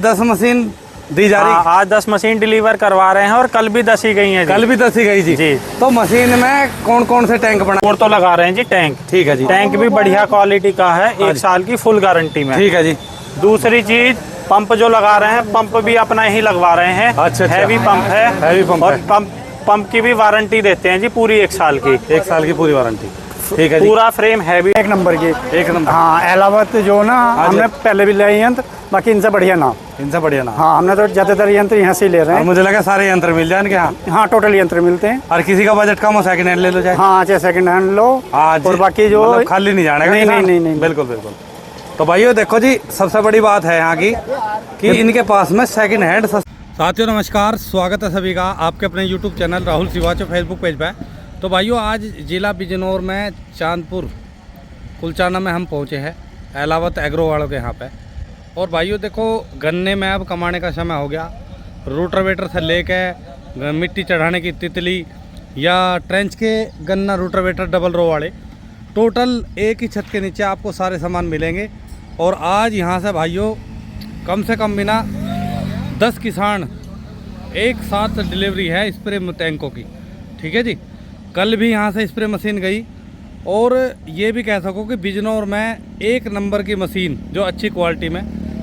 10 machine दी जा रही। आज 10 मशीन डिलीवर करवा रहे हैं और कल भी 10 ही गई हैं। कल भी 10 ही गई जी। तो मशीन में कौन कौन से टैंक बना? और तो लगा रहे हैं जी टैंक। ठीक है जी। टैंक भी बढ़िया क्वालिटी का है, 1 साल की फुल गारंटी में। ठीक है जी। दूसरी चीज, पंप जो लगा रहे हैं, पंप भी अपना ही लगवा रहे हैं। अच्छा। हैवी पंप है। हैवी पंप और पंप की भी वारंटी देते हैं जी, पूरी 1 साल की। 1 साल की पूरी वारंटी। ठीक है जी। पूरा फ्रेम हैवी, 1 नंबर की। 1 नंबर। हाँ, एलावत जो ना हमने पहले भी लिया यंत्र, बाकी इनसे बढ़िया ना। इनसे बढ़िया ना। हाँ, हमने तो ज्यादातर यंत्र यहाँ से ले रहे हैं। मुझे लगा सारे यंत्र मिल जाएंगे यहाँ। हाँ, टोटल यंत्र मिलते हैं। और किसी का बजट कम हो, सेकंड हैंड ले लो चाहे। हाँ, चाहे सेकंड हैंड लो। और बाकी जो मतलब खाली नहीं जाने का। नहीं। बिल्कुल बिल्कुल। तो भाइयों देखो जी, सबसे बड़ी बात है यहाँ की कि इनके पास में सेकंड हैंड। साथियों नमस्कार, स्वागत है सभी का आपके अपने YouTube चैनल राहुल सिवाचो फेसबुक पेज पे। तो भाइयों आज जिला बिजनौर में चांदपुर कुलचाना में हम पहुँचे हैं, एलावत एग्रो वालों के यहाँ पे। और भाइयों देखो, गन्ने में अब कमाने का समय हो गया। रोटावेटर से लेके मिट्टी चढ़ाने की तितली या ट्रेंच के गन्ना रोटावेटर डबल रो वाले, टोटल एक ही छत के नीचे आपको सारे सामान मिलेंगे। और आज यहाँ से भाइयों कम से कम बिना 10 किसान एक साथ डिलीवरी है स्प्रे टैंकों की। ठीक है जी। कल भी यहाँ से स्प्रे मशीन गई। और ये भी कह सको कि बिजनौर में 1 नंबर की मशीन, जो अच्छी क्वालिटी में,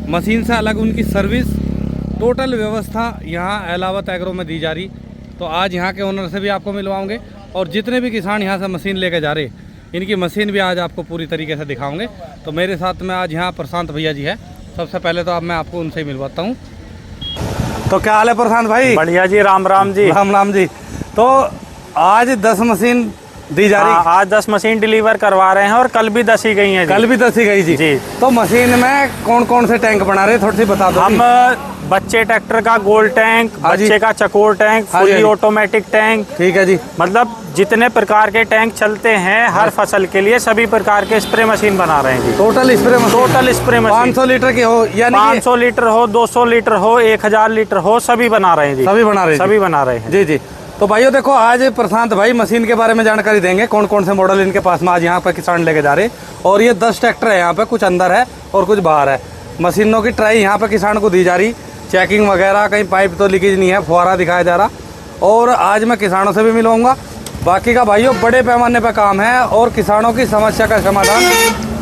मशीन से अलग उनकी सर्विस, टोटल व्यवस्था यहाँ एलावत एग्रो में दी जा रही। तो आज यहाँ के ओनर से भी आपको मिलवाओगे और जितने भी किसान यहाँ से मशीन लेके जा रहे, इनकी मशीन भी आज आपको पूरी तरीके से दिखाऊंगे। तो मेरे साथ में आज यहाँ प्रशांत भैया जी है। सबसे पहले तो अब मैं आपको उनसे ही मिलवाता हूँ। तो क्या हाल है प्रशांत भाई? बढ़िया जी, राम राम जी। राम राम जी। तो आज 10 मशीन दी जा रही। आज 10 मशीन डिलीवर करवा रहे हैं और कल भी 10 ही गई हैं। कल भी 10 ही गई जी। तो मशीन में कौन कौन से टैंक बना रहे, थोड़ी सी बता दो। हम बच्चे ट्रैक्टर का गोल्ड टैंक, बच्चे का चकोर टैंक, फुली ऑटोमेटिक टैंक। ठीक है जी। मतलब जितने प्रकार के टैंक चलते हैं हर फसल के लिए, सभी प्रकार के स्प्रे मशीन बना रहे हैं जी। टोटल स्प्रे मशीन 500 लीटर की हो, यानी 500 लीटर हो, 200 लीटर हो, 1000 लीटर हो, सभी बना रहे हैं जी। सभी बना रहे हैं जी जी। तो भाइयों देखो, आज प्रशांत भाई मशीन के बारे में जानकारी देंगे, कौन कौन से मॉडल इनके पास में आज यहाँ पे किसान लेके जा रहे। और ये 10 ट्रैक्टर है यहाँ पे, कुछ अंदर है और कुछ बाहर है। मशीनों की ट्राई यहाँ पे किसान को दी जा रही, चेकिंग वगैरह, कहीं पाइप तो लीकेज नहीं है, फुहारा दिखाया जा रहा। और आज मैं किसानों से भी मिलूंगा। बाकी का भाइयों बड़े पैमाने पर काम है और किसानों की समस्या का समाधान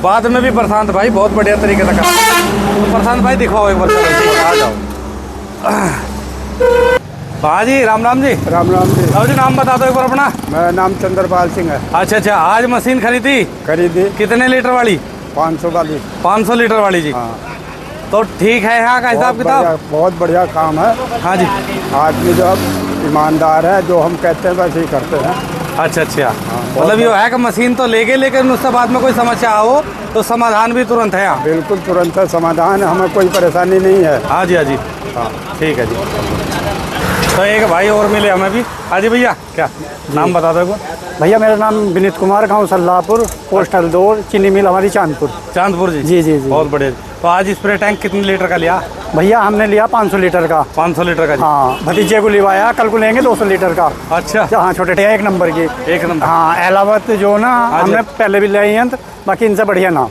बाद में भी प्रशांत भाई बहुत बढ़िया तरीके से करते हैं। तो प्रशांत भाई दिखाओ एक बार, आ जाओ। हाँ जी, राम राम जी। राम राम जी। और जी नाम बता दो एक बार अपना। मेरा नाम चंद्रपाल सिंह है। अच्छा। आज मशीन खरीदी कितने लीटर वाली? 500 वाली। 500 लीटर वाली जी। हाँ। तो ठीक है, यहाँ का हिसाब किताब बहुत बढ़िया काम है। हाँ जी। आदमी जो ईमानदार है, जो हम कहते हैं वैसे ही करते हैं। अच्छा। मतलब ये है कि मशीन तो लेके, लेकिन उसके बाद में कोई समस्या हो तो समाधान भी तुरंत है यहाँ? बिल्कुल तुरंत है समाधान, हमें कोई परेशानी नहीं है। हाँ जी। हाँ ठीक है जी। तो एक भाई और मिले हमें भी। हाँ जी भैया, क्या नाम बता दो भैया? मेरा नाम विनीत कुमार, गाँव सल्लापुर, पोस्ट हल्दौर, चीनी मिल हमारी चांदपुर जी। जी। बहुत बढ़िया। तो आज स्प्रे टैंक कितने लीटर का लिया भैया? हमने लिया 500 लीटर का। 500 लीटर का जी। हाँ, भतीजे को लिवाया, कल को लेंगे 200 लीटर का। अच्छा। हाँ, छोटे 1 नंबर की। 1 नंबर। हाँ, एलावत जो ना हमने पहले भी लिया यंत्र, बाकी इनसे बढ़िया ना।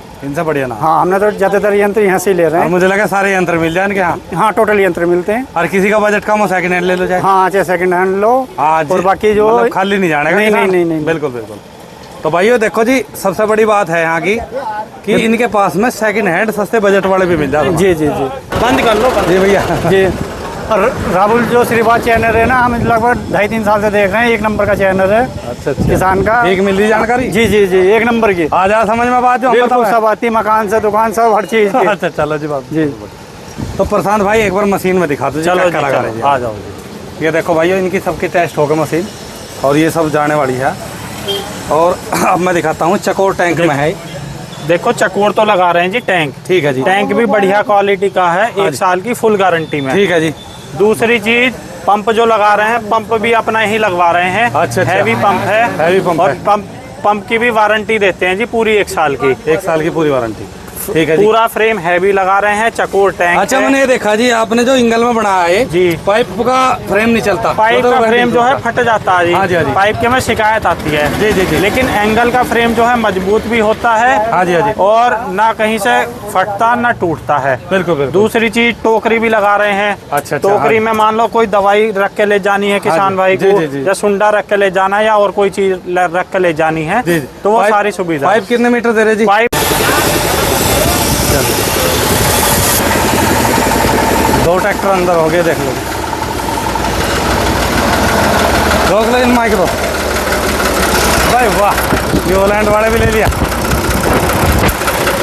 हाँ, हमने तो ज्यादातर यंत्र यहाँ से ले रहे हैं। मुझे लगा सारे यंत्र मिल जाएंगे यहाँ। हाँ, टोटल यंत्र मिलते हैं। और किसी का बजट कम हो, सेकंड हैंड ले लो चाहे। हाँ, चाहे सेकंड हैंड लो। और बाकी जो मतलब खाली नहीं जाने का। नहीं। बिल्कुल। तो भाइयों देखो जी, सबसे बड़ी बात है यहाँ की कि इनके पास में सेकंड हैंड सस्ते बजट वाले भी मिल जाते हैं। जी। बंद कर लो जी भैया जी। और राहुल जो श्रीवाच चैनल है ना, हम लगभग 2.5-3 साल से देख रहे हैं। 1 नंबर का चैनल है। अच्छा। किसान का एक मिल रही जानकारी। जी। 1 नंबर की। आ जा समझ में बात, जो सब आती, मकान से दुकान सब हर चीज। अच्छा चलो जी बात जी। तो प्रशांत भाई एक बार मशीन में दिखा दो। चलो आ जाओ जी। ये देखो भाइयों, इनकी सबकी टेस्ट होगा मशीन और ये सब जाने वाली है। और अब मैं दिखाता हूँ, चकोर टैंक में है। देखो, चकोर तो लगा रहे हैं जी टैंक। ठीक है जी। टैंक भी बढ़िया क्वालिटी का है, 1 साल की फुल गारंटी में। ठीक है जी। दूसरी चीज, पंप जो लगा रहे हैं, पंप भी अपना ही लगवा रहे हैं। अच्छा। हैवी पंप है। हैवी पंप और पंप की भी वारंटी देते हैं जी, पूरी 1 साल की। 1 साल की पूरी वारंटी। ठीक है जी। पूरा फ्रेम हैवी लगा रहे हैं, चकोर टैंक अच्छा है। मैंने ये देखा जी, आपने जो एंगल में बनाया है जी। पाइप का फ्रेम नहीं चलता, पाइप तो का वेल्डिंग फ्रेम जो है होता फट जाता है हाँ जी, हाँ जी। पाइप के में शिकायत आती है। जी जी जी। लेकिन एंगल का फ्रेम जो है मजबूत भी होता है। हाँ जी, हाँ जी। और ना कहीं से फटता ना टूटता है। बिल्कुल बिल्कुल। दूसरी चीज टोकरी भी लगा रहे हैं। अच्छा, टोकरी में मान लो कोई दवाई रख के ले जानी है किसान जी, भाई जी, को, जी, जी। या सुंडा रख के ले जाना है, या और कोई चीज रख के ले जानी है, जी, जी। तो वो पाइप- सारी सुविधा। पाइप कितने मीटर दे रहे जी? पाइप 2 ट्रैक्टर अंदर हो गए, देख लो। रोक लो इन माइक्रो भाई, वाह न्यूलैंड वाले भी ले लिया।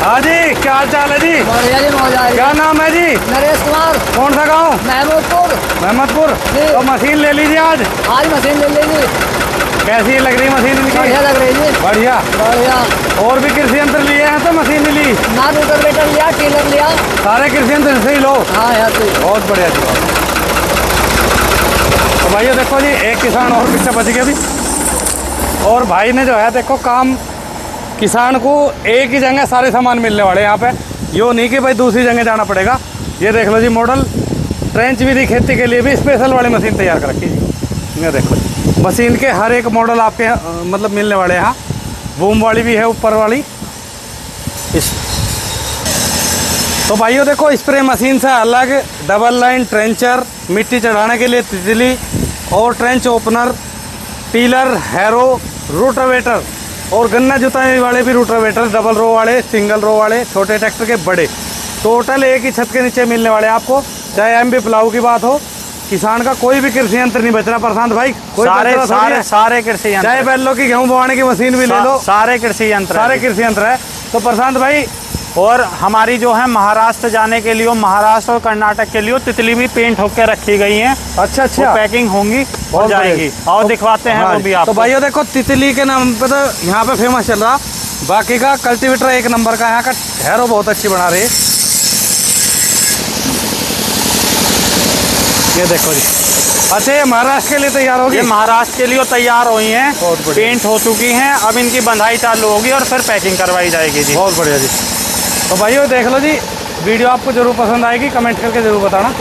हाँ जी, क्या हाल चाल है जी? बढ़िया जी, मौज आ रही क्या नाम है जी? नरेश कुमार, कौन सा गाँव? महमूदपुर। महमदपुर। जी। तो मशीन ले लीजिए आज। आज मशीन ले लीजिए, कैसी लग रही मशीन इनकी? बढ़िया लग रही है। बढ़िया। बढ़िया। और भी कृषि यंत्र लिए हैं तो मशीन भी ली? ना रोटावेटर लिया, टीलर लिया। सारे कृषि यंत्र से ही लो। हाँ यार तो बहुत बढ़िया जी। तो भाइयों देखो जी, एक किसान और पीछे बच गया अभी। और भाई ने जो है देखो काम, किसान को एक ही जगह सारे सामान मिलने वाले हैं यहाँ पे। यो नहीं कि भाई दूसरी जगह जाना पड़ेगा। ये देख लो जी, मॉडल ट्रेंच विधि खेती के लिए भी स्पेशल वाली मशीन तैयार कर रखी जी। ये देखो जी, मशीन के हर एक मॉडल आपके मतलब मिलने वाले हैं यहाँ। बूम वाली भी है, ऊपर वाली इस। तो भाइयों देखो, स्प्रे मशीन से अलग डबल लाइन ट्रेंचर, मिट्टी चढ़ाने के लिए तितली और trench opener, tiller, harrow, rotavator और गन्ना जुताई वाले भी रूटावेटर, डबल रो वाले, सिंगल रो वाले, छोटे ट्रैक्टर के बड़े, टोटल एक ही छत के नीचे मिलने वाले हैं आपको। चाहे एमबी प्लाऊ की बात हो, किसान का कोई भी कृषि यंत्र नहीं बच रहा प्रशांत भाई। कोई सारे बच रहा थोड़ी सारे है। सारे कृषि यंत्र, चाहे बैलों की गेहूं बोने की मशीन भी ले लो, सारे कृषि यंत्र, सारे कृषि यंत्र है। तो प्रशांत भाई, और हमारी जो है महाराष्ट्र जाने के लिए, महाराष्ट्र और कर्नाटक के लिए तितली भी पेंट होकर रखी गई है। अच्छा वो अच्छा, पैकिंग होंगी और बहुत जाएंगी, बढ़िया। और दिखवाते हैं हाँ वो भी जी। आपको। तो भाइयों देखो, तितली के नाम पे तो यहाँ पे फेमस चल रहा। बाकी का कल्टीवेटर एक नंबर का, यहाँ का हैरो बहुत अच्छी बना रही है। ये देखो जी। अच्छा, ये महाराष्ट्र के लिए तैयार होगी? ये महाराष्ट्र के लिए तैयार हुई हैं, बहुत बढ़िया। पेंट हो चुकी हैं। अब इनकी बंधाई चालू होगी और फिर पैकिंग करवाई जाएगी जी। बहुत बढ़िया जी। तो भाइयों देख लो जी, वीडियो आपको जरूर पसंद आएगी, कमेंट करके जरूर बताना।